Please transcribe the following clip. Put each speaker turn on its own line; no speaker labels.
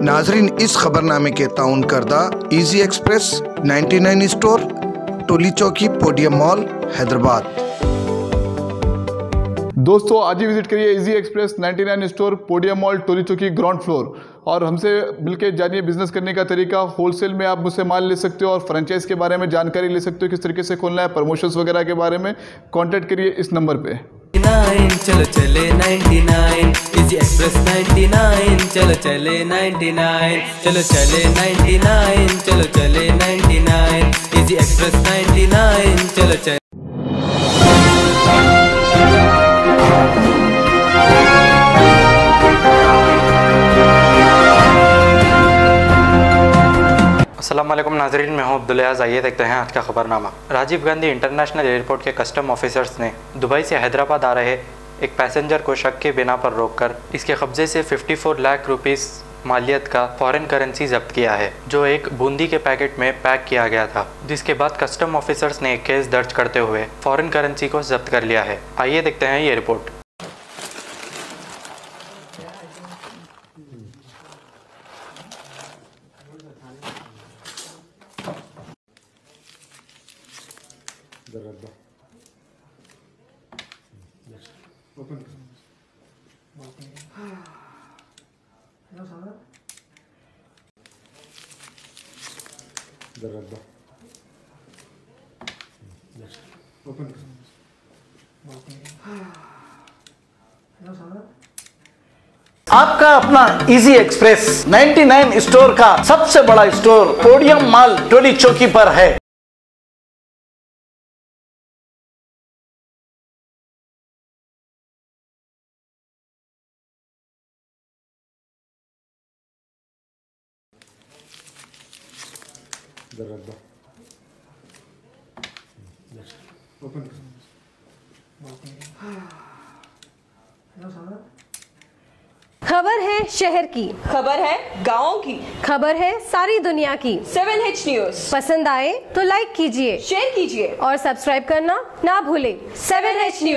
नाजरीन, इस खबरनामे के ताउन करदा इजी एक्सप्रेस 99 स्टोर, टोली चौकी, पोडियम मॉल, हैदराबाद।
दोस्तों, आज ही विजिट करिए Easy Express 99 store, Podium Mall, Toli Chowki, ground floor, और हमसे मिलकर जानिए बिजनेस करने का तरीका। होलसेल में आप मुझसे माल ले सकते हो और फ्रेंचाइज के बारे में जानकारी ले सकते हो, किस तरीके से खोलना है, प्रमोशंस वगैरह के बारे में। कांटेक्ट करिए इस नंबर पे।
चलो चले 99 इजी एक्सप्रेस 99, चलो चले 99, चलो चले 99, चलो चले 99 इजी एक्सप्रेस 99, चलो चले।
अस्सलाम वालेकुम नाजरीन, मैं हूं अब्दुल अयाज़। आइए देखते हैं आज का खबरनामा। राजीव गांधी इंटरनेशनल एयरपोर्ट के कस्टम ऑफिसर्स ने दुबई से हैदराबाद आ रहे एक पैसेंजर को शक के बिना पर रोककर इसके कब्जे से 54 लाख रुपीस मालियत का फॉरेन करेंसी जब्त किया है, जो एक बूंदी के पैकेट में पैक किया गया था। जिसके बाद कस्टम ऑफिसर्स ने एक केस दर्ज करते हुए फॉरेन करेंसी को जब्त कर लिया है। आइए देखते हैं ये रिपोर्ट।
आपका अपना इजी एक्सप्रेस 99 स्टोर का सबसे बड़ा स्टोर पोडियम मॉल, टोली चौकी पर है।
खबर है शहर की,
खबर है गाँव की,
खबर है सारी दुनिया की।
7H न्यूज
पसंद आए तो लाइक कीजिए,
शेयर कीजिए
और सब्सक्राइब करना ना भूलें।
7H news.